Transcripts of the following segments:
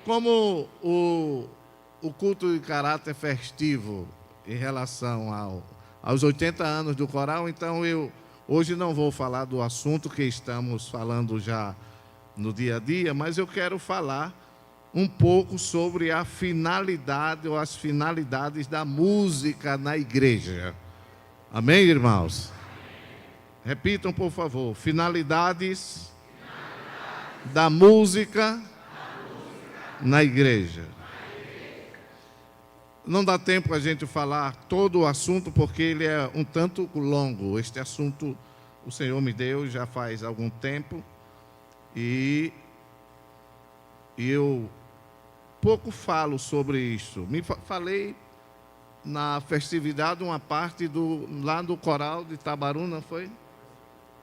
Como o culto de caráter festivo em relação aos 80 anos do coral, então eu hoje não vou falar do assunto que estamos falando já no dia a dia, mas eu quero falar um pouco sobre a finalidade ou as finalidades da música na igreja. Amém, irmãos? Repitam, por favor. Finalidades da música na igreja. Não dá tempo a gente falar todo o assunto, porque ele é um tanto longo. Este assunto o Senhor me deu já faz algum tempo. E eu pouco falo sobre isso. Falei na festividade uma parte lá do coral de Itabaruna, foi?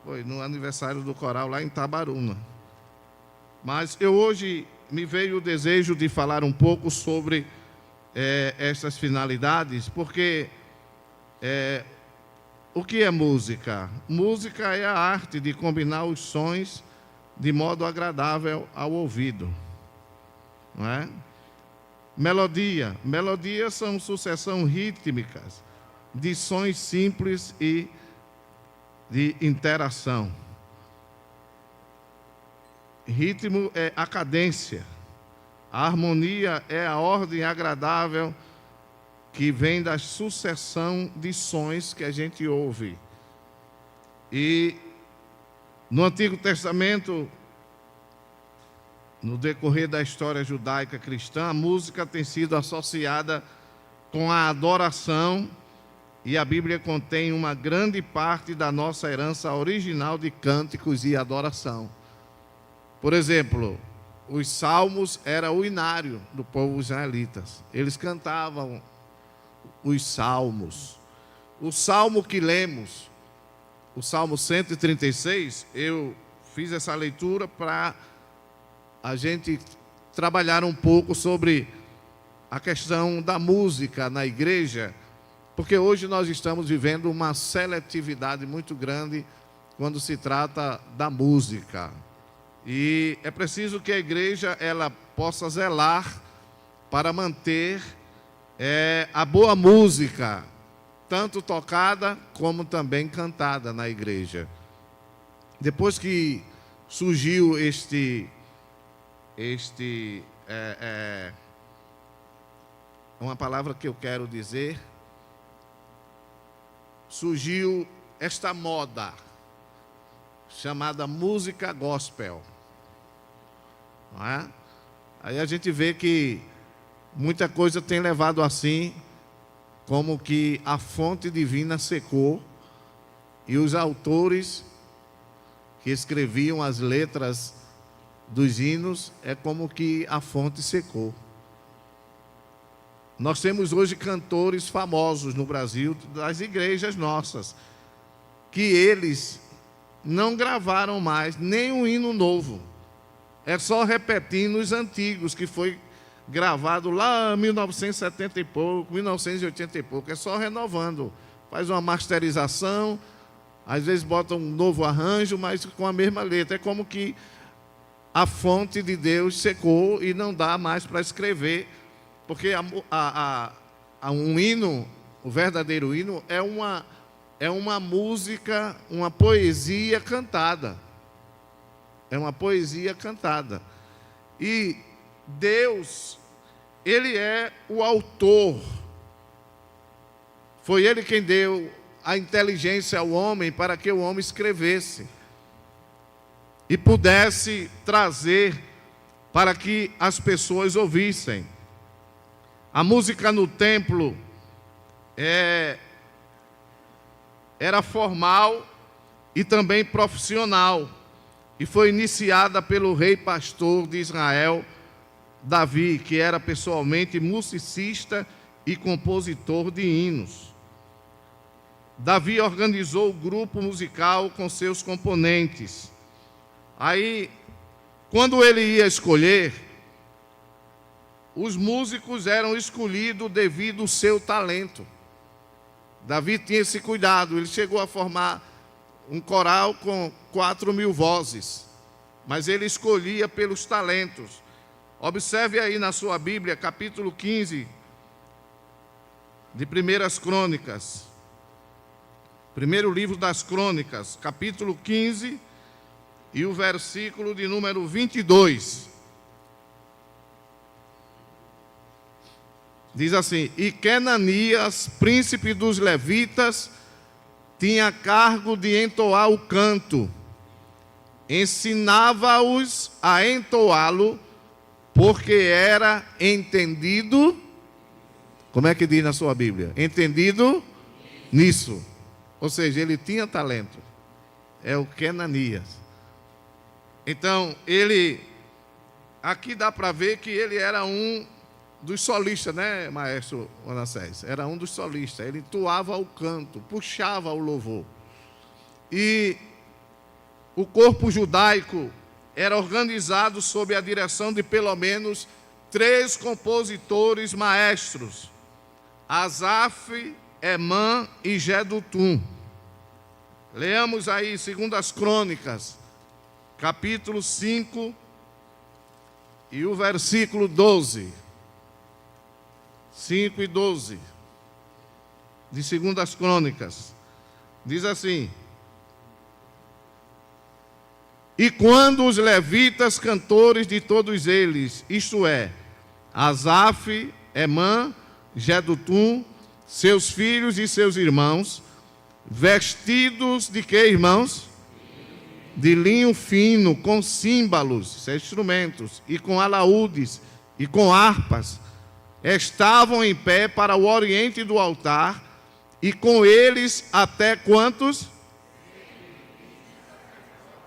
Foi no aniversário do coral lá em Itabaruna. Mas hoje me veio o desejo de falar um pouco sobre essas finalidades, porque o que é música? Música é a arte de combinar os sons de modo agradável ao ouvido, não é? Melodias são sucessão rítmicas de sons simples e de interação. Ritmo é a cadência. A harmonia é a ordem agradável que vem da sucessão de sons que a gente ouve. E no Antigo Testamento, no decorrer da história judaica cristã, a música tem sido associada com a adoração, e a Bíblia contém uma grande parte da nossa herança original de cânticos e adoração. Por exemplo, os salmos era o inário do povo israelitas. Eles cantavam os salmos. O salmo que lemos, o Salmo 136, eu fiz essa leitura para a gente trabalhar um pouco sobre a questão da música na igreja, porque hoje nós estamos vivendo uma seletividade muito grande quando se trata da música. E é preciso que a igreja ela possa zelar para manter a boa música, tanto tocada como também cantada na igreja. Depois que surgiu uma palavra que eu quero dizer, surgiu esta moda chamada música gospel, não é? Aí a gente vê que muita coisa tem levado assim, como que a fonte divina secou e os autores que escreviam as letras dos hinos, é como que a fonte secou. Nós temos hoje cantores famosos no Brasil, das igrejas nossas, que eles não gravaram mais nem um hino novo. É só repetindo os antigos, que foi gravado lá em 1970 e pouco, 1980 e pouco. É só renovando. Faz uma masterização, às vezes bota um novo arranjo, mas com a mesma letra. É como que a fonte de Deus secou e não dá mais para escrever, porque um hino, o verdadeiro hino, é uma música, uma poesia cantada. É uma poesia cantada. E Deus, Ele é o autor. Foi Ele quem deu a inteligência ao homem para que o homem escrevesse e pudesse trazer para que as pessoas ouvissem. A música no templo era formal e também profissional, e foi iniciada pelo rei pastor de Israel, Davi, que era pessoalmente musicista e compositor de hinos. Davi organizou o grupo musical com seus componentes. Aí, quando ele ia escolher, os músicos eram escolhidos devido ao seu talento. Davi tinha esse cuidado, ele chegou a formar um coral com 4.000 vozes, mas ele escolhia pelos talentos. Observe aí na sua Bíblia, capítulo 15 de Primeiras Crônicas. Primeiro livro das Crônicas, capítulo 15 e o versículo de número 22. Diz assim: E Quenanias, príncipe dos levitas, tinha cargo de entoar o canto. Ensinava-os a entoá-lo, porque era entendido. Como é que diz na sua Bíblia? Entendido nisso. Ou seja, ele tinha talento. É o Quenanias. Então, aqui dá para ver que ele era um dos solistas, né, maestro Manassés? Era um dos solistas. Ele entoava o canto, puxava o louvor. E o corpo judaico era organizado sob a direção de pelo menos 3 compositores maestros: Asaf, Emã e Jedutum. Leamos aí 2 Crônicas, capítulo 5 e o versículo 12. 5 e 12 de 2 Crônicas. Diz assim: E quando os levitas, cantores de todos eles, isto é, Asaf, Emã, Jedutum, seus filhos e seus irmãos, vestidos de quê, irmãos? De linho fino, com símbolos, instrumentos, e com alaúdes, e com harpas, estavam em pé para o oriente do altar, e com eles até quantos?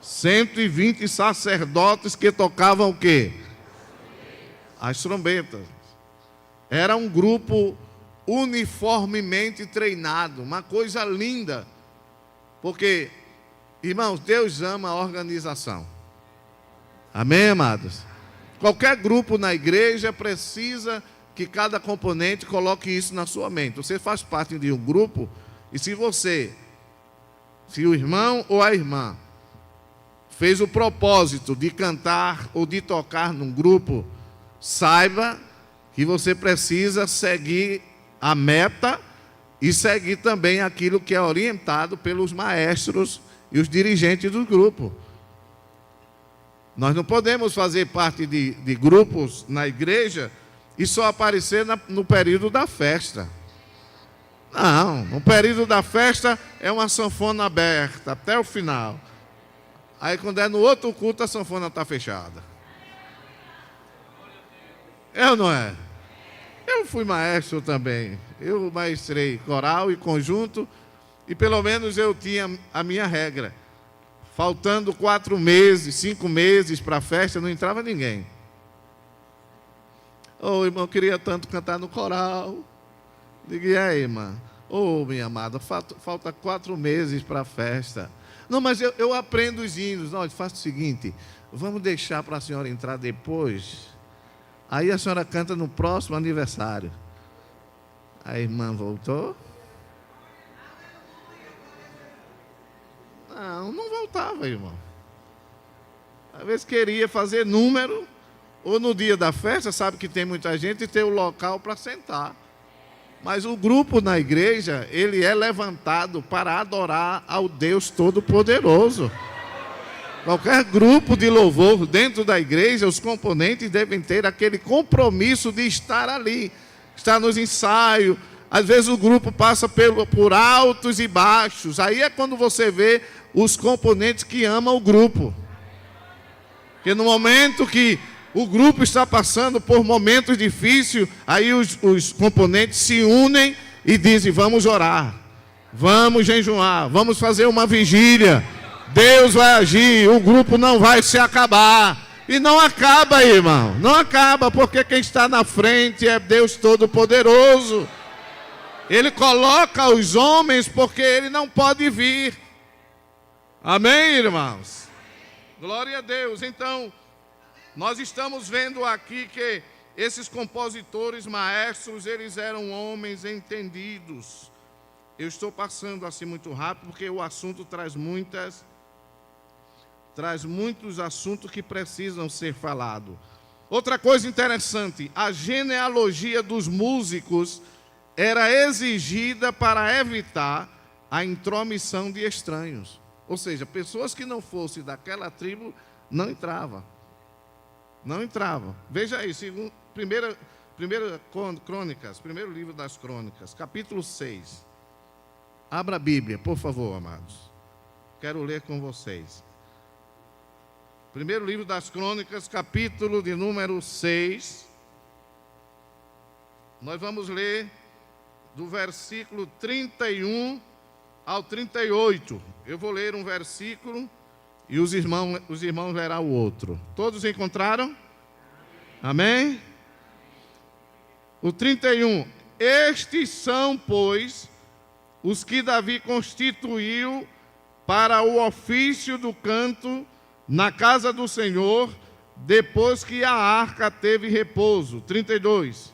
120 sacerdotes que tocavam o quê? As trombetas. Era um grupo uniformemente treinado, uma coisa linda. Porque, irmãos, Deus ama a organização. Amém, amados? Qualquer grupo na igreja precisa que cada componente coloque isso na sua mente. Você faz parte de um grupo, e se o irmão ou a irmã fez o propósito de cantar ou de tocar num grupo, saiba que você precisa seguir a meta e seguir também aquilo que é orientado pelos maestros e os dirigentes do grupo. Nós não podemos fazer parte de grupos na igreja e só aparecer no período da festa. Não, no período da festa é uma sanfona aberta até o final. Aí quando é no outro culto, a sanfona está fechada. É ou não é? Eu fui maestro também. Eu maestrei coral e conjunto, e pelo menos eu tinha a minha regra. Faltando 4 meses, 5 meses para a festa, não entrava ninguém. Ô, irmão, eu queria tanto cantar no coral. Diga, e aí, irmã? Ô, minha amada, falta 4 meses para a festa. Não, mas eu aprendo os hinos. Não, eu faço o seguinte, vamos deixar para a senhora entrar depois. Aí a senhora canta no próximo aniversário. A irmã voltou? Não voltava, irmão. Às vezes queria fazer número, ou no dia da festa, sabe que tem muita gente, e tem o local para sentar. Mas o grupo na igreja, ele é levantado para adorar ao Deus Todo-Poderoso. Qualquer grupo de louvor dentro da igreja, os componentes devem ter aquele compromisso de estar ali, estar nos ensaios. Às vezes o grupo passa por altos e baixos. Aí é quando você vê os componentes que amam o grupo. Porque no momento que o grupo está passando por momentos difíceis, aí os componentes se unem e dizem: vamos orar, vamos jejuar, vamos fazer uma vigília. Deus vai agir, o grupo não vai se acabar. E não acaba, irmão, não acaba, porque quem está na frente é Deus Todo-Poderoso. Ele coloca os homens porque ele não pode vir. Amém, irmãos? Glória a Deus. Então, nós estamos vendo aqui que esses compositores maestros, eles eram homens entendidos. Eu estou passando assim muito rápido, porque o assunto traz muitos assuntos que precisam ser falados. Outra coisa interessante, a genealogia dos músicos era exigida para evitar a intromissão de estranhos. Ou seja, pessoas que não fossem daquela tribo não entravam. Não entravam. Veja aí, primeira Crônicas, primeiro livro das Crônicas, capítulo 6. Abra a Bíblia, por favor, amados. Quero ler com vocês. Primeiro livro das Crônicas, capítulo de número 6. Nós vamos ler do versículo 31 ao 38. Eu vou ler um versículo e os irmãos lerão o outro. Todos encontraram? Amém? O 31. Estes são, pois, os que Davi constituiu para o ofício do canto na casa do Senhor, depois que a arca teve repouso. 32.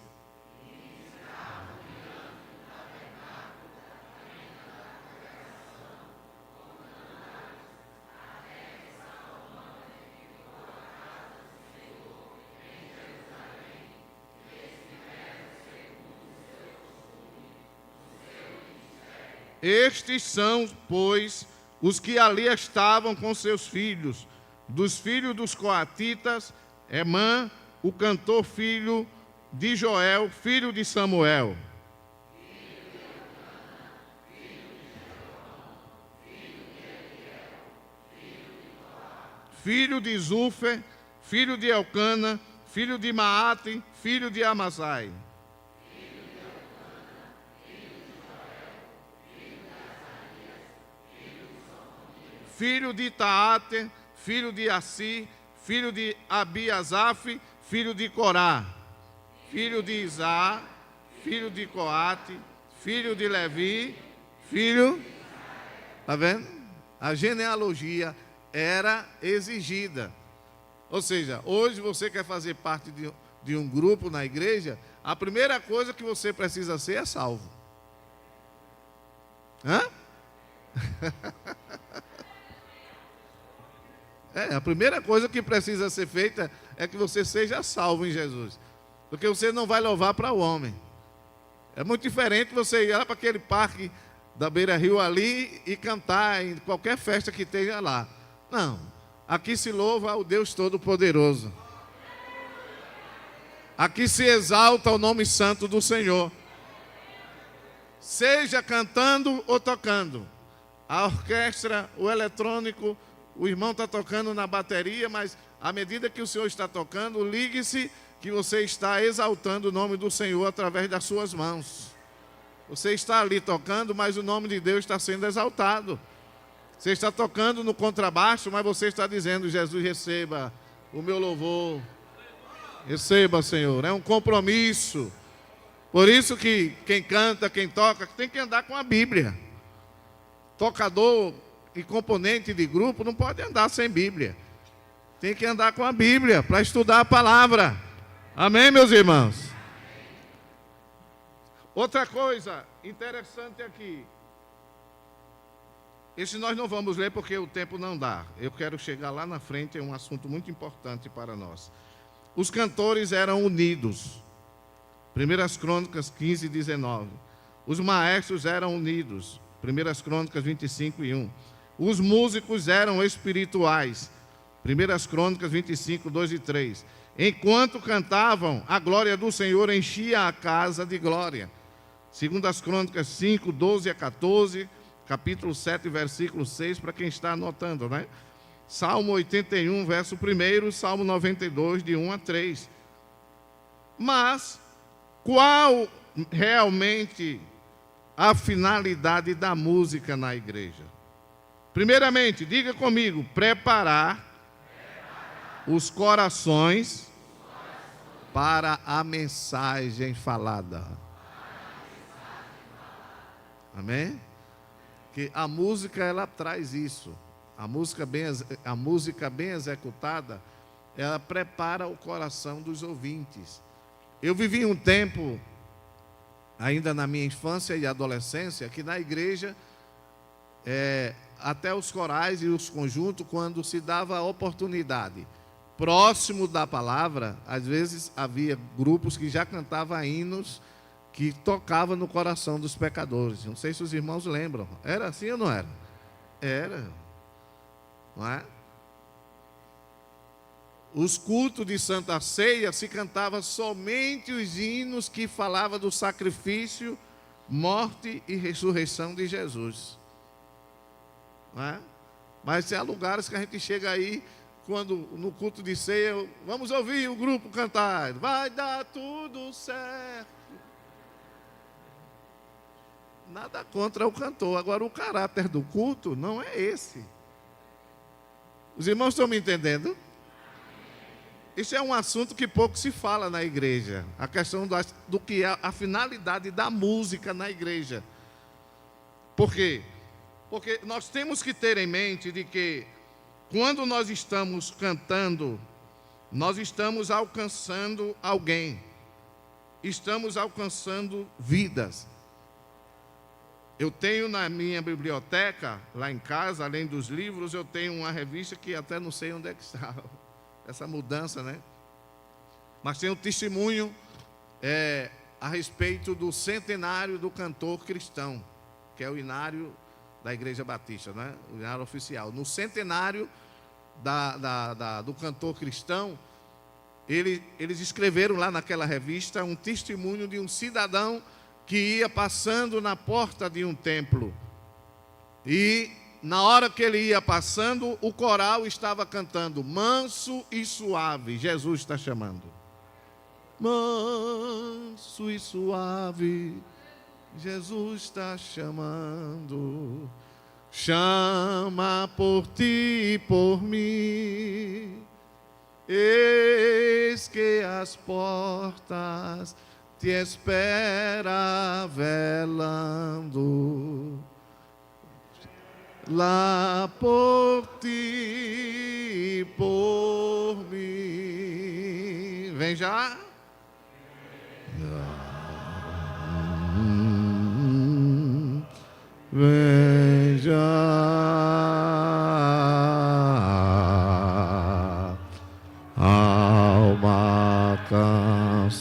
Estes são, pois, os que ali estavam com seus filhos, dos filhos dos coatitas, Emã, o cantor filho de Joel, filho de Samuel. Filho de Zufer, filho de Elcana, filho de Maate, filho de Amasai. Filho de Taate, filho de Assi, filho de Abiasaf, filho de Corá, filho de Isá, filho de Coate, filho de Levi, filho... Está vendo? A genealogia era exigida. Ou seja, hoje você quer fazer parte de um grupo na igreja, a primeira coisa que você precisa ser é salvo. Hã? A primeira coisa que precisa ser feita é que você seja salvo em Jesus. Porque você não vai louvar para o homem. É muito diferente você ir lá para aquele parque da Beira Rio ali e cantar em qualquer festa que esteja lá. Não. Aqui se louva ao Deus Todo-Poderoso. Aqui se exalta o nome santo do Senhor. Seja cantando ou tocando. A orquestra, o eletrônico, o irmão está tocando na bateria, mas à medida que o Senhor está tocando, ligue-se que você está exaltando o nome do Senhor através das suas mãos. Você está ali tocando, mas o nome de Deus está sendo exaltado. Você está tocando no contrabaixo, mas você está dizendo: Jesus, receba o meu louvor. Receba, Senhor. É um compromisso. Por isso que quem canta, quem toca, tem que andar com a Bíblia. Tocador e componente de grupo não pode andar sem Bíblia. Tem que andar com a Bíblia para estudar a palavra. Amém, meus irmãos? Outra coisa interessante aqui. Esse nós não vamos ler porque o tempo não dá. Eu quero chegar lá na frente, é um assunto muito importante para nós. Os cantores eram unidos. 1 Crônicas 15, 19. Os maestros eram unidos. 1 Crônicas 25 e 1. Os músicos eram espirituais. 1 Crônicas 25, 2 e 3. Enquanto cantavam, a glória do Senhor enchia a casa de glória. 2 Crônicas 5, 12 a 14. Capítulo 7, versículo 6, para quem está anotando, né? Salmo 81, verso 1. Salmo 92, de 1 a 3. Mas, qual realmente a finalidade da música na igreja? Primeiramente, diga comigo: preparar os corações para a mensagem falada. Amém? Que a música, ela traz isso. A música bem executada, ela prepara o coração dos ouvintes. Eu vivi um tempo, ainda na minha infância e adolescência, que na igreja, até os corais e os conjuntos, quando se dava a oportunidade, próximo da palavra, às vezes havia grupos que já cantavam hinos que tocavam no coração dos pecadores. Não sei se os irmãos lembram. Era assim ou não era? Era. Não é? Os cultos de Santa Ceia se cantava somente os hinos que falavam do sacrifício, morte e ressurreição de Jesus. Não é? Mas há lugares que a gente chega aí, quando no culto de ceia, vamos ouvir o grupo cantar, vai dar tudo certo. Nada contra o cantor, agora o caráter do culto não é esse. Os irmãos estão me entendendo? Isso é um assunto que pouco se fala na igreja, a questão do que é a finalidade da música na igreja. Por quê? Porque nós temos que ter em mente de que quando nós estamos cantando, nós estamos alcançando alguém, estamos alcançando vidas. Eu tenho na minha biblioteca, lá em casa, além dos livros, eu tenho uma revista que até não sei onde é que está, essa mudança, né? Mas tem um testemunho a respeito do centenário do cantor cristão, que é o inário da Igreja Batista, né? O inário oficial. No centenário do cantor cristão, eles escreveram lá naquela revista um testemunho de um cidadão que ia passando na porta de um templo. E na hora que ele ia passando, o coral estava cantando manso e suave. Jesus está chamando. Manso e suave, Jesus está chamando. Chama por ti e por mim. Eis que as portas te espera velando. Lá por ti e por mim. Vem já. Vem já, alma cansada,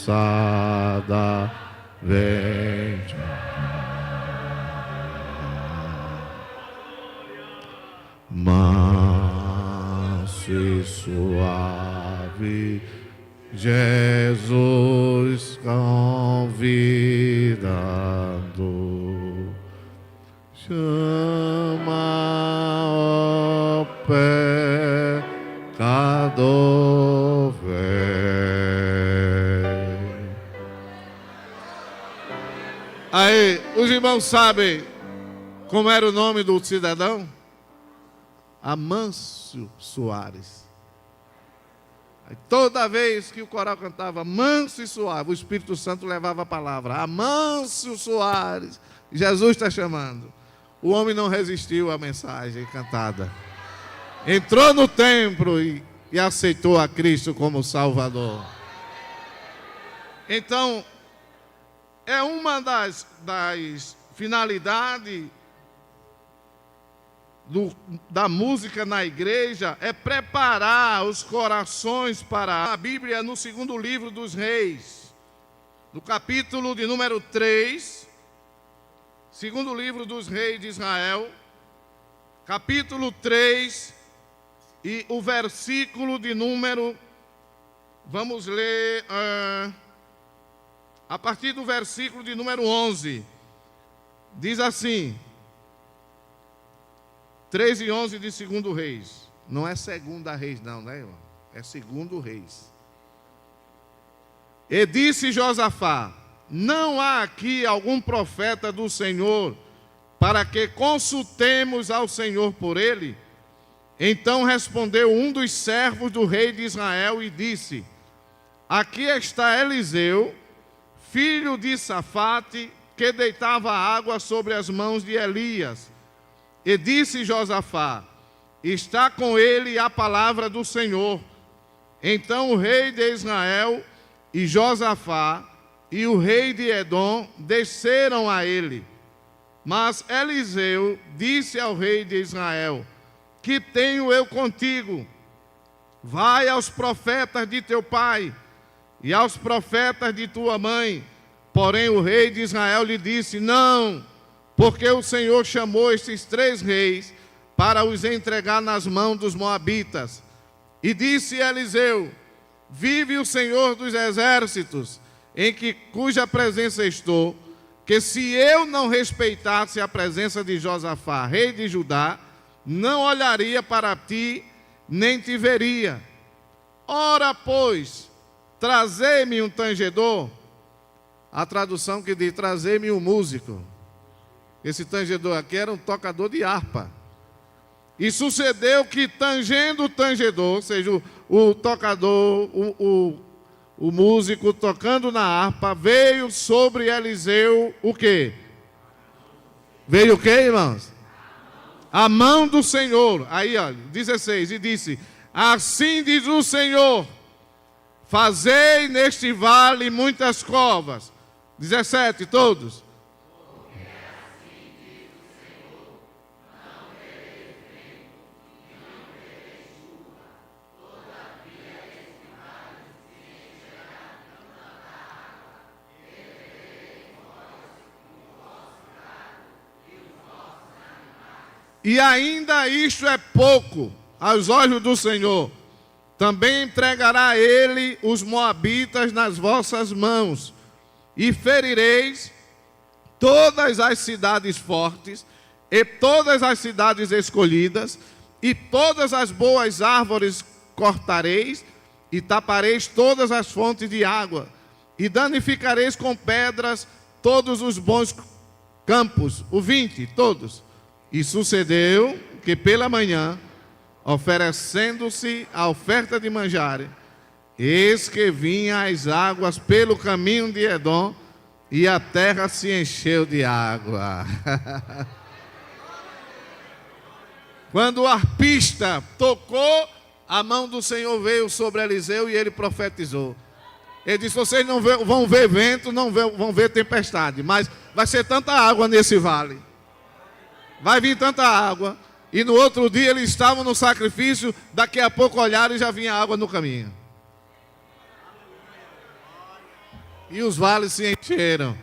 vem já. Manso e suave, Jesus convidando. Chama, ó pecador, vem. Aí, os irmãos sabem como era o nome do cidadão? Amâncio Soares. Aí, toda vez que o coral cantava manso e suave, o Espírito Santo levava a palavra. Amâncio Soares, Jesus está chamando. O homem não resistiu à mensagem cantada. Entrou no templo e aceitou a Cristo como Salvador. Então, é uma das finalidades da música na igreja, é preparar os corações para a Bíblia no segundo livro dos Reis, no capítulo de número 3, segundo livro dos Reis de Israel, capítulo 3, e o versículo de número, vamos ler a partir do versículo de número 11, diz assim, 3 e 11 de segundo Reis, não é segunda Reis não, né, irmão? É segundo Reis. E disse Josafá, não há aqui algum profeta do Senhor para que consultemos ao Senhor por ele? Então respondeu um dos servos do rei de Israel e disse, aqui está Eliseu, filho de Safate, que deitava água sobre as mãos de Elias. E disse Josafá, está com ele a palavra do Senhor. Então o rei de Israel e Josafá e o rei de Edom desceram a ele. Mas Eliseu disse ao rei de Israel, que tenho eu contigo? vai aos profetas de teu pai e aos profetas de tua mãe. Porém o rei de Israel lhe disse: não, porque o Senhor chamou estes 3 reis para os entregar nas mãos dos moabitas. E disse Eliseu: vive o Senhor dos exércitos, cuja presença estou, que se eu não respeitasse a presença de Josafá, rei de Judá, não olharia para ti, nem te veria. Ora, pois, trazei-me um tangedor. A tradução que diz: trazei-me um músico. Esse tangedor aqui era um tocador de harpa. E sucedeu que, tangendo o tangedor, ou seja, o tocador, o músico tocando na harpa, veio sobre Eliseu o quê? Veio o quê, irmãos? A mão do Senhor. Aí, olha, 16, e disse: assim diz o Senhor, fazei neste vale muitas covas. 17, todos. E ainda isto é pouco aos olhos do Senhor. Também entregará ele os moabitas nas vossas mãos, e ferireis todas as cidades fortes, e todas as cidades escolhidas, e todas as boas árvores cortareis, e tapareis todas as fontes de água, e danificareis com pedras todos os bons campos. O 20, todos. E sucedeu que pela manhã, oferecendo-se a oferta de manjar, eis que vinha as águas pelo caminho de Edom, e a terra se encheu de água. Quando o arpista tocou, a mão do Senhor veio sobre Eliseu e ele profetizou. Ele disse: vocês não vão ver vento, não vão ver tempestade, mas vai ser tanta água nesse vale. Vai vir tanta água. E no outro dia eles estavam no sacrifício, daqui a pouco olharam e já vinha água no caminho. E os vales se encheram.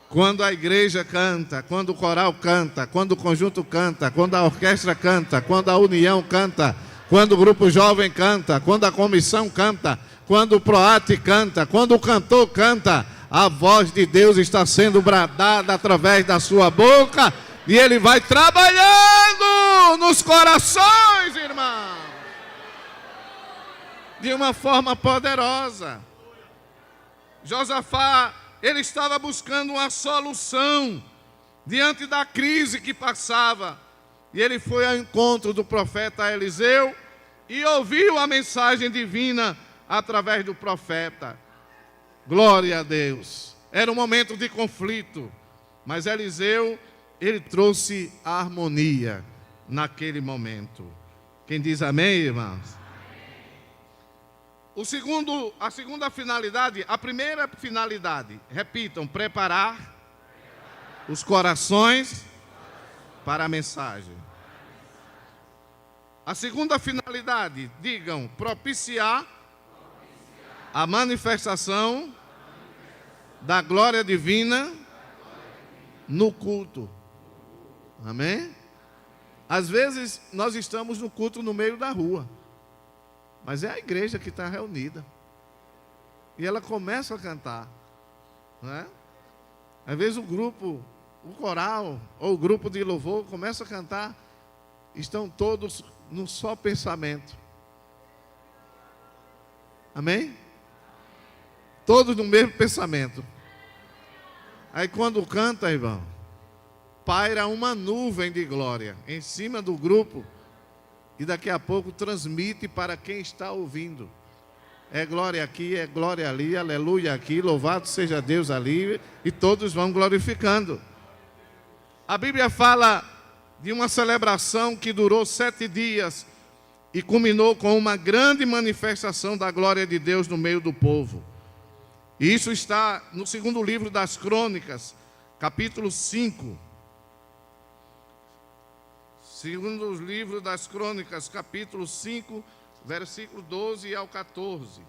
Quando a igreja canta, quando o coral canta, quando o conjunto canta, quando a orquestra canta, quando a união canta, quando o grupo jovem canta, quando a comissão canta, quando o proate canta, quando o cantor canta, a voz de Deus está sendo bradada através da sua boca. E ele vai trabalhando nos corações, irmão, de uma forma poderosa. Josafá, ele estava buscando uma solução diante da crise que passava. E ele foi ao encontro do profeta Eliseu e ouviu a mensagem divina através do profeta. Glória a Deus. Era um momento de conflito, mas Eliseu, ele trouxe a harmonia naquele momento. Quem diz amém, irmãos? A segunda finalidade, a primeira finalidade, repitam: preparar os corações para a mensagem. A segunda finalidade, digam: propiciar a manifestação da glória divina no culto. Amém? Às vezes nós estamos no culto no meio da rua, mas é a igreja que está reunida e ela começa a cantar, não é? Às vezes o grupo, o coral ou o grupo de louvor começa a cantar, estão todos num só pensamento. Amém? Todos no mesmo pensamento. Aí quando canta, irmão, paira uma nuvem de glória em cima do grupo e daqui a pouco transmite para quem está ouvindo. É glória aqui, é glória ali, aleluia aqui, louvado seja Deus ali, e todos vão glorificando. A Bíblia fala de uma celebração que durou 7 dias e culminou com uma grande manifestação da glória de Deus no meio do povo. E isso está no segundo livro das Crônicas, capítulo 5. Segundo livro das Crônicas, capítulo 5, versículo 12 ao 14.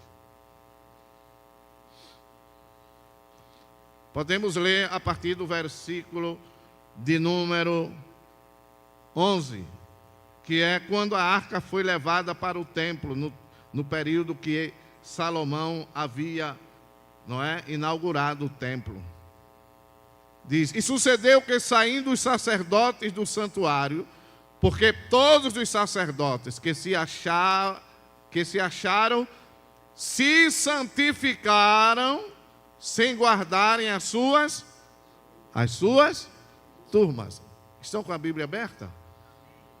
Podemos ler a partir do versículo de número 11, que é quando a arca foi levada para o templo, no período que Salomão havia, inaugurado o templo. Diz: e sucedeu que, saindo os sacerdotes do santuário, porque todos os sacerdotes que se acharam se santificaram sem guardarem as suas turmas. Estão com a Bíblia aberta?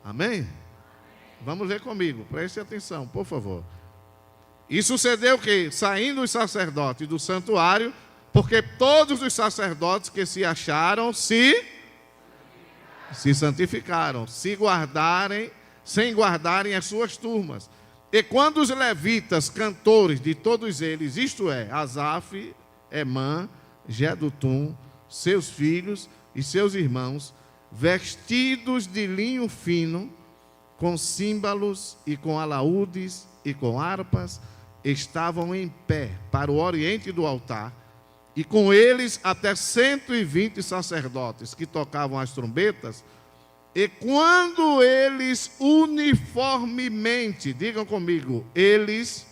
Amém? Vamos ler comigo, preste atenção, por favor. E sucedeu que, saindo os sacerdotes do santuário, porque todos os sacerdotes que se acharam se santificaram, sem guardarem as suas turmas. E quando os levitas, cantores de todos eles, isto é, Asaf, Emã, Jedutum, seus filhos e seus irmãos, vestidos de linho fino, com símbolos e com alaúdes e com harpas, estavam em pé para o oriente do altar, e com eles até 120 sacerdotes que tocavam as trombetas. E quando eles uniformemente, digam comigo, eles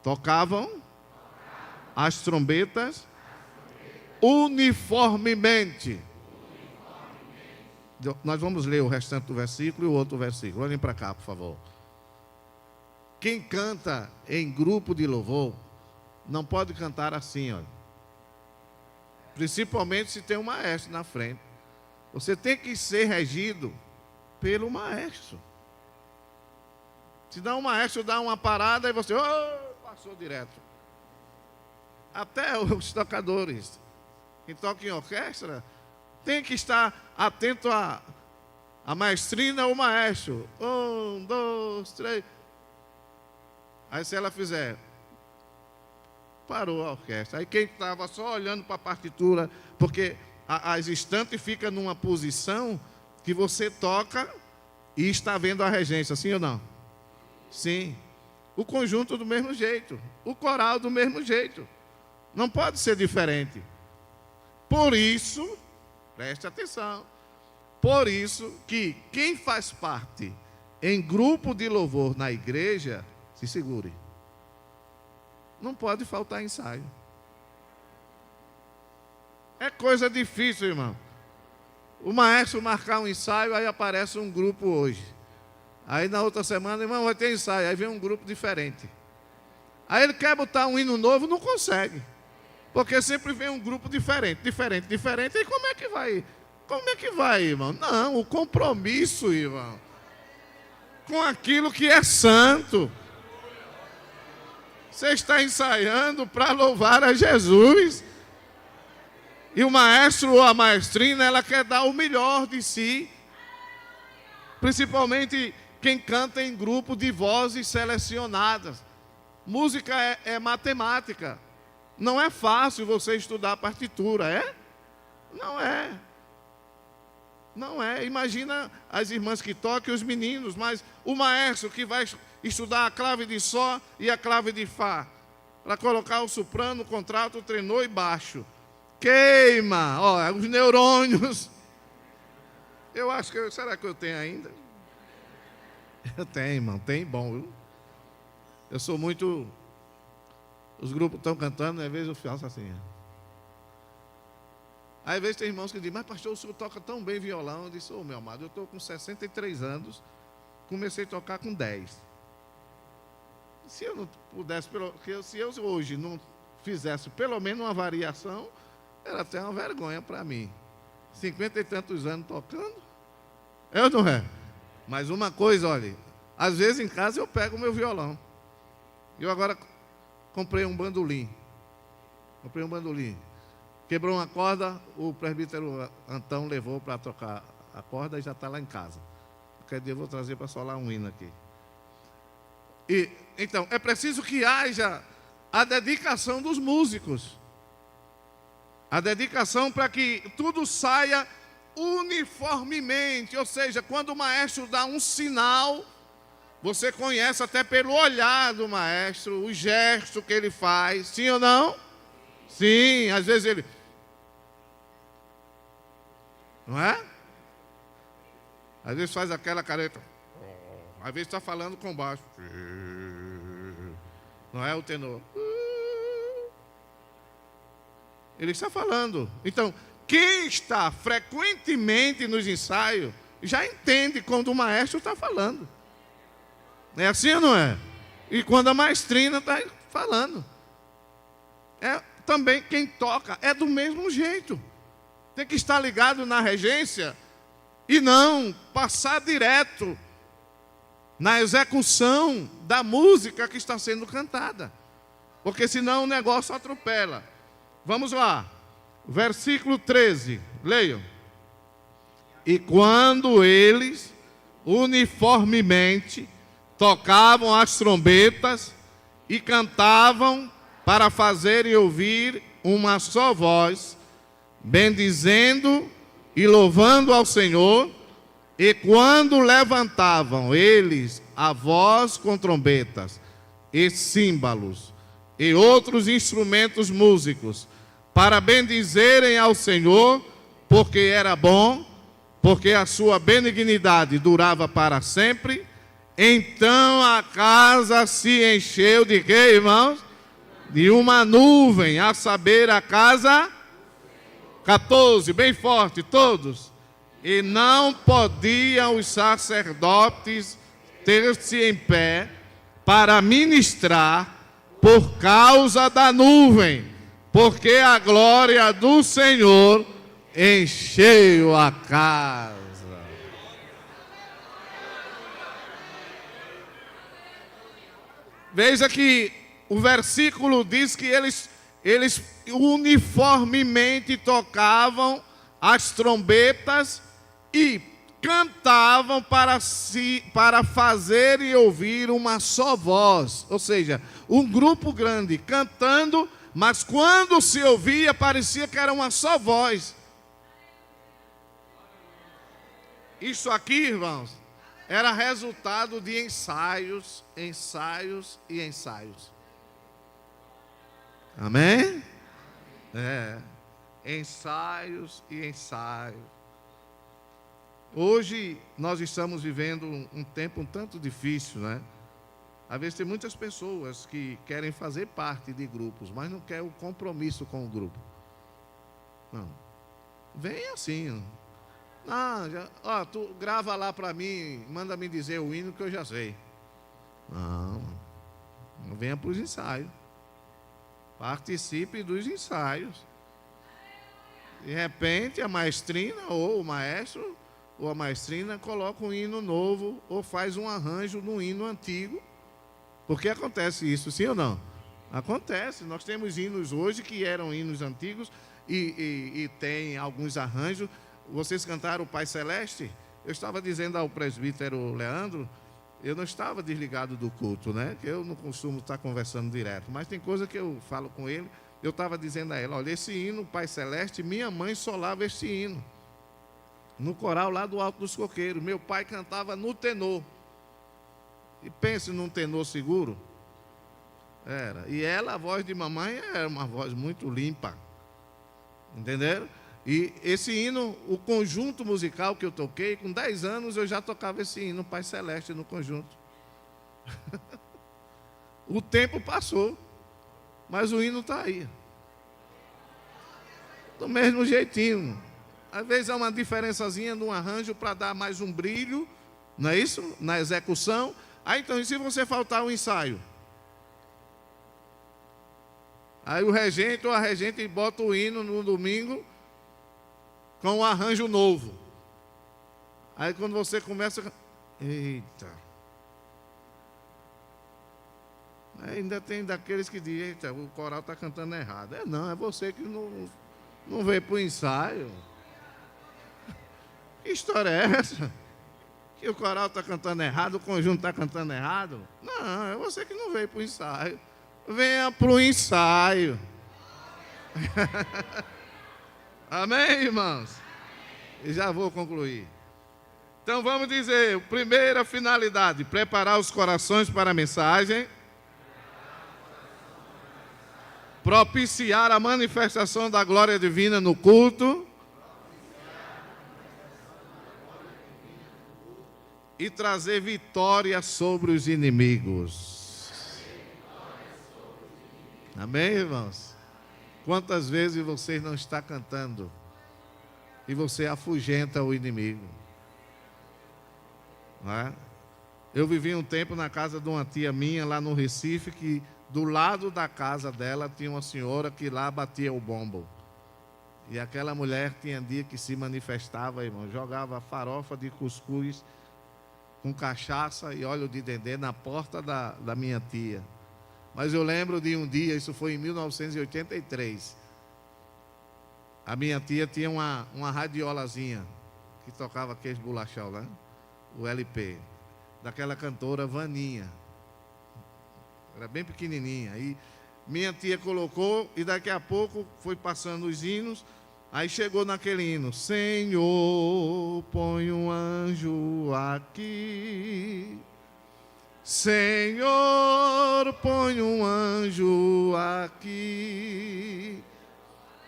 tocavam as trombetas uniformemente. Nós vamos ler o restante do versículo e o outro versículo. Olhem para cá, por favor. Quem canta em grupo de louvor não pode cantar assim, olha. Principalmente se tem um maestro na frente. Você tem que ser regido pelo maestro. Se dá um maestro dá uma parada e você passou direto. Até os tocadores que tocam em orquestra tem que estar atento à maestrina ou maestro. 1, 2, 3. Aí se ela fizer, parou a orquestra. Aí quem estava só olhando para a partitura, porque as estantes ficam numa posição que você toca e está vendo a regência, sim ou não? Sim. O conjunto do mesmo jeito, o coral do mesmo jeito. Não pode ser diferente. Por isso, preste atenção, por isso que quem faz parte em grupo de louvor na igreja, se segure. Não pode faltar ensaio. É coisa difícil, irmão. O maestro marcar um ensaio, aí aparece um grupo hoje. Aí na outra semana, irmão, vai ter ensaio, aí vem um grupo diferente. Aí ele quer botar um hino novo, não consegue. Porque sempre vem um grupo diferente. E como é que vai? Como é que vai, irmão? Não, o compromisso, irmão, com aquilo que é santo. Você está ensaiando para louvar a Jesus. E o maestro ou a maestrina, ela quer dar o melhor de si. Principalmente quem canta em grupo de vozes selecionadas. Música é matemática. Não é fácil você estudar a partitura, é? Não é. Não é. Imagina as irmãs que tocam e os meninos, mas o maestro que vai estudar a clave de Sol e a clave de Fá, para colocar o soprano, o contralto, o tenor e baixo. Queima, ó, os neurônios. Eu acho que, será que eu tenho ainda? Eu tenho, irmão, tem bom, viu? Eu sou muito... Os grupos estão cantando, às vezes eu faço assim. Aí, às vezes tem irmãos que dizem, mas pastor, o senhor toca tão bem violão. Eu disse, meu amado, eu estou com 63 anos, comecei a tocar com 10. Se eu não pudesse, se eu hoje não fizesse pelo menos uma variação, era até uma vergonha para mim. 50 e tantos anos tocando, é ou não é? Mas uma coisa, olha, às vezes em casa eu pego o meu violão. Eu agora comprei um bandolim. Quebrou uma corda, o presbítero Antão levou para trocar a corda e já está lá em casa. Qualquer dia eu vou trazer para solar um hino aqui. E, então, é preciso que haja a dedicação dos músicos. A dedicação para que tudo saia uniformemente. Ou seja, quando o maestro dá um sinal, Você conhece até pelo olhar do maestro, o gesto que ele faz, sim ou não? Sim, às vezes ele... Não é? Às vezes faz aquela careta. Às vezes está falando com baixo. Não é o tenor. Ele está falando. Então, quem está frequentemente nos ensaios já entende quando o maestro está falando. É assim ou não é? E quando a maestrina está falando. Também quem toca é do mesmo jeito. Tem que estar ligado na regência e não passar direto na execução da música que está sendo cantada. Porque senão o negócio atropela. Vamos lá. Versículo 13. Leiam. E quando eles uniformemente tocavam as trombetas e cantavam para fazerem ouvir uma só voz, bendizendo e louvando ao Senhor, e quando levantavam eles a voz com trombetas e símbolos e outros instrumentos músicos, para bendizerem ao Senhor, porque era bom, porque a sua benignidade durava para sempre, então a casa se encheu de quê, irmãos? De uma nuvem, a saber, a casa 14, bem forte, todos. E não podiam os sacerdotes ter-se em pé para ministrar por causa da nuvem, porque a glória do Senhor encheu a casa. Veja que o versículo diz que eles uniformemente tocavam as trombetas e cantavam para fazer e ouvir uma só voz. Ou seja, um grupo grande cantando, mas quando se ouvia parecia que era uma só voz. Isso aqui, irmãos, era resultado de ensaios, ensaios e ensaios. Amém? Ensaios e ensaios. Hoje nós estamos vivendo um tempo um tanto difícil, né? Às vezes tem muitas pessoas que querem fazer parte de grupos, mas não querem o compromisso com o grupo. Não. Vem assim. Não, tu grava lá para mim, manda me dizer o hino que eu já sei. Não venha para os ensaios. Participe dos ensaios. De repente a maestrina ou o maestro ou a maestrina coloca um hino novo ou faz um arranjo no hino antigo. Porque acontece isso, sim ou não? Acontece. Nós temos hinos hoje que eram hinos antigos e tem alguns arranjos. Vocês cantaram o Pai Celeste? Eu estava dizendo ao presbítero Leandro, eu não estava desligado do culto, né? Que eu não costumo estar conversando direto, mas tem coisa que eu falo com ele. Eu estava dizendo a ele, olha, esse hino, Pai Celeste, minha mãe solava esse hino no coral lá do Alto dos Coqueiros. Meu pai cantava no tenor. E pense num tenor seguro. Era. E ela, a voz de mamãe, era uma voz muito limpa. Entenderam? E esse hino, o conjunto musical que eu toquei, com 10 anos eu já tocava esse hino, Pai Celeste, no conjunto. O tempo passou, mas o hino está aí. Do mesmo jeitinho. Às vezes há uma diferençazinha no arranjo para dar mais um brilho, não é isso? Na execução. Então, e se você faltar o ensaio? Aí o regente ou a regente bota o hino no domingo com um arranjo novo. Aí quando você começa... Eita! Ainda tem daqueles que dizem, eita, o coral está cantando errado. Não, é você que não veio para o ensaio. Que história é essa? Que o coral está cantando errado, o conjunto está cantando errado? Não, é você que não veio para o ensaio. Venha para o ensaio. Amém, irmãos? E já vou concluir. Então vamos dizer, primeira finalidade, preparar os corações para a mensagem, propiciar a manifestação da glória divina no culto e trazer vitória sobre os inimigos. Amém, irmãos? Quantas vezes você não está cantando e você afugenta o inimigo? Não é? Eu vivi um tempo na casa de uma tia minha lá no Recife, que do lado da casa dela tinha uma senhora que lá batia o bombo. E aquela mulher tinha dia que se manifestava, irmão, jogava farofa de cuscuz com cachaça e óleo de dendê na porta da minha tia. Mas eu lembro de um dia, isso foi em 1983, a minha tia tinha uma radiolazinha que tocava aqueles bolachão, né? O LP, daquela cantora Vaninha. Era bem pequenininha. E minha tia colocou e daqui a pouco foi passando os hinos. Aí chegou naquele hino: Senhor, põe um anjo aqui. Senhor, põe um anjo aqui,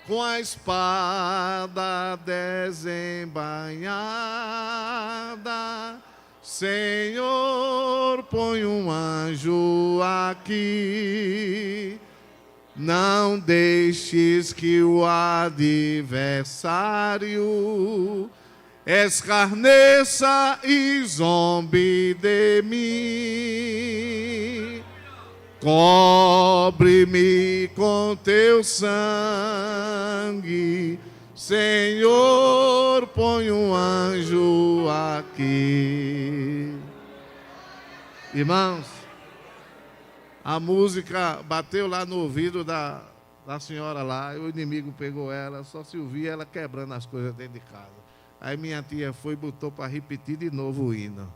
com a espada desembainhada. Senhor, põe um anjo aqui. Não deixes que o adversário escarneça e zombe de mim. Cobre-me com teu sangue, Senhor, põe um anjo aqui. Irmãos, a música bateu lá no ouvido da senhora lá, e o inimigo pegou ela, só se ouvia ela quebrando as coisas dentro de casa. Aí minha tia foi e botou para repetir de novo o hino,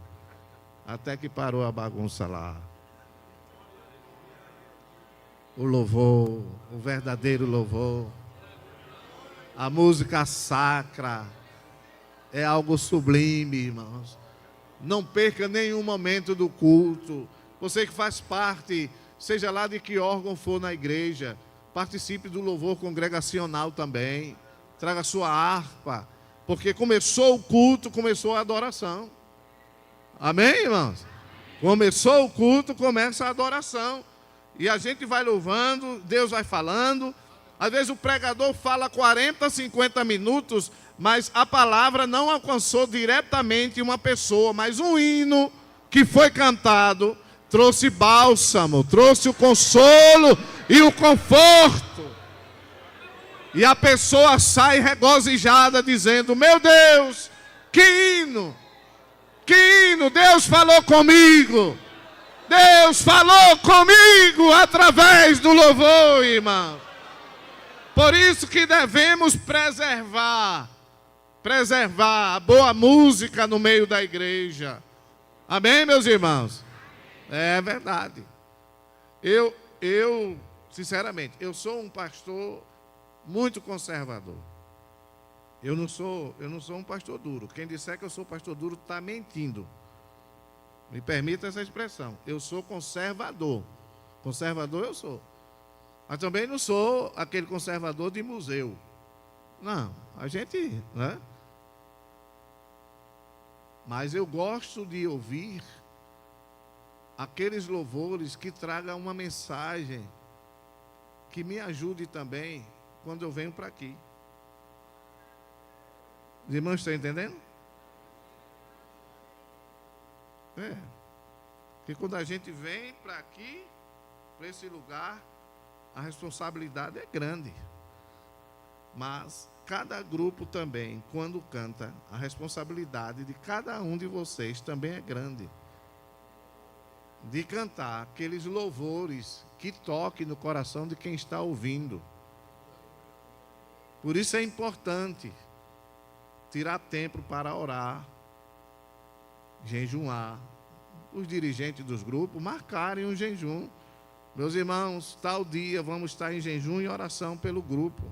até que parou a bagunça lá. O louvor, o verdadeiro louvor, a música sacra é algo sublime, irmãos. Não perca nenhum momento do culto. Você que faz parte, seja lá de que órgão for na igreja, participe do louvor congregacional também. Traga sua harpa, porque começou o culto, começou a adoração. Amém, irmãos? Começou o culto, começa a adoração. E a gente vai louvando, Deus vai falando. Às vezes o pregador fala 40, 50 minutos, mas a palavra não alcançou diretamente uma pessoa, mas um hino que foi cantado trouxe bálsamo, trouxe o consolo e o conforto. E a pessoa sai regozijada dizendo: meu Deus, que hino, Deus falou comigo. Deus falou comigo através do louvor, irmão. Por isso que devemos preservar a boa música no meio da igreja. Amém, meus irmãos? É verdade. Eu, sinceramente, eu sou um pastor muito conservador. Eu não sou um pastor duro. Quem disser que eu sou pastor duro está mentindo. Me permita essa expressão. Eu sou conservador. Conservador eu sou. Mas também não sou aquele conservador de museu. Não, a gente, né? Mas eu gosto de ouvir aqueles louvores que tragam uma mensagem que me ajude também quando eu venho para aqui. Os irmãos estão entendendo? Porque quando a gente vem para aqui, para esse lugar, a responsabilidade é grande. Mas cada grupo também, quando canta, a responsabilidade de cada um de vocês também é grande. De cantar aqueles louvores que toquem no coração de quem está ouvindo. Por isso é importante tirar tempo para orar, jejuar. Os dirigentes dos grupos marcarem um jejum. Meus irmãos, tal dia vamos estar em jejum e oração pelo grupo.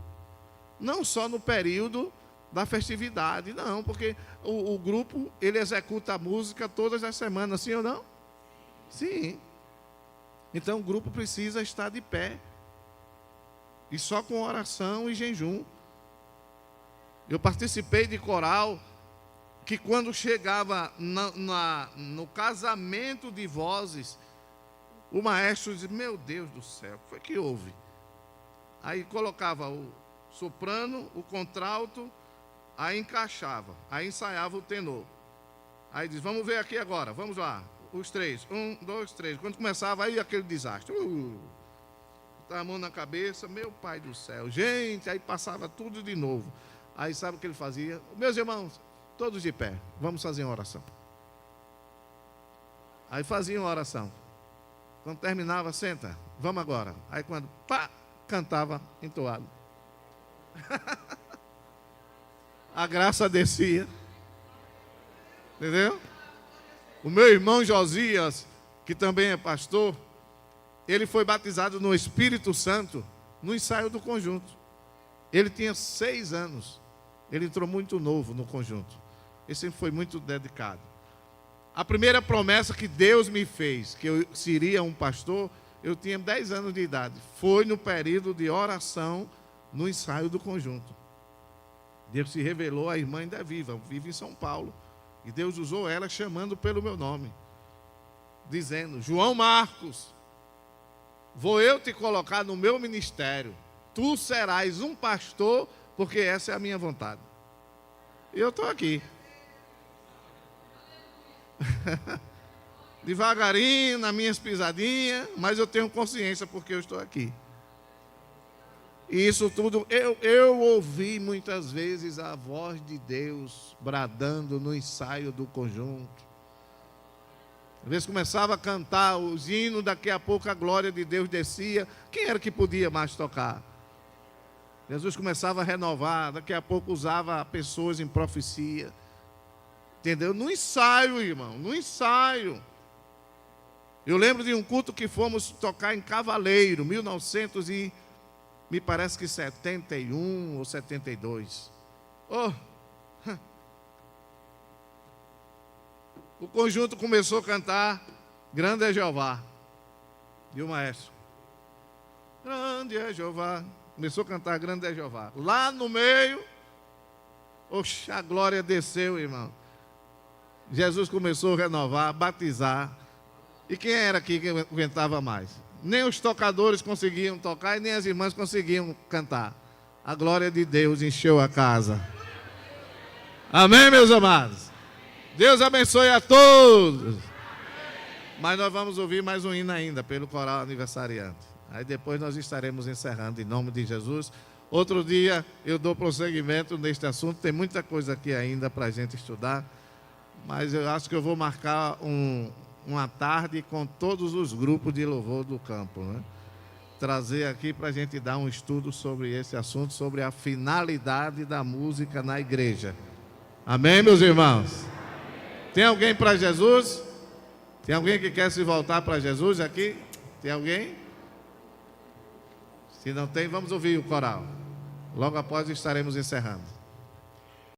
Não só no período da festividade. Não, porque o grupo, ele executa a música todas as semanas, sim ou não? Sim. Então o grupo precisa estar de pé. E só com oração e jejum. Eu participei de coral que quando chegava no casamento de vozes, o maestro dizia, meu Deus do céu, o que foi que houve? Aí colocava o soprano, o contralto, aí encaixava, aí ensaiava o tenor. Aí diz, vamos ver aqui agora, vamos lá, os três, 1, 2, 3. Quando começava, aí aquele desastre. Botava a mão na cabeça, meu pai do céu, gente, aí passava tudo de novo. Aí sabe o que ele fazia? Meus irmãos, todos de pé, vamos fazer uma oração. Aí faziam uma oração. Quando terminava, senta, vamos agora. Aí quando, pá, cantava entoado. A graça descia. Entendeu? O meu irmão Josias, que também é pastor, ele foi batizado no Espírito Santo no ensaio do conjunto. Ele tinha 6 anos. Ele entrou muito novo no conjunto. Ele sempre foi muito dedicado. A primeira promessa que Deus me fez, que eu seria um pastor, eu tinha 10 anos de idade. Foi no período de oração no ensaio do conjunto. Deus se revelou, a irmã ainda é viva, vive em São Paulo. E Deus usou ela chamando pelo meu nome. Dizendo, João Marcos, vou eu te colocar no meu ministério. Tu serás um pastor, porque essa é a minha vontade. E eu estou aqui. Devagarinho, nas minhas pisadinhas, mas eu tenho consciência porque eu estou aqui. E isso tudo, eu ouvi muitas vezes a voz de Deus bradando no ensaio do conjunto. Às vezes começava a cantar os hinos, daqui a pouco a glória de Deus descia. Quem era que podia mais tocar? Jesus começava a renovar, daqui a pouco usava pessoas em profecia. Entendeu? No ensaio, irmão, no ensaio. Eu lembro de um culto que fomos tocar em Cavaleiro, 1900 e me parece que 71 ou 72. O conjunto começou a cantar Grande é Jeová. E o maestro, Grande é Jeová. Começou a cantar Grande é Jeová. Lá no meio, a glória desceu, irmão. Jesus começou a renovar, a batizar. E quem era aqui que aguentava mais? Nem os tocadores conseguiam tocar e nem as irmãs conseguiam cantar. A glória de Deus encheu a casa. Amém, meus amados? Deus abençoe a todos. Mas nós vamos ouvir mais um hino ainda pelo coral aniversariante. Aí depois nós estaremos encerrando em nome de Jesus. Outro dia eu dou prosseguimento neste assunto. Tem muita coisa aqui ainda para a gente estudar. Mas eu acho que eu vou marcar uma tarde com todos os grupos de louvor do campo, né? Trazer aqui para a gente dar um estudo sobre esse assunto, sobre a finalidade da música na igreja. Amém, meus irmãos? Tem alguém para Jesus? Tem alguém que quer se voltar para Jesus aqui? Tem alguém? Se não tem, vamos ouvir o coral. Logo após estaremos encerrando.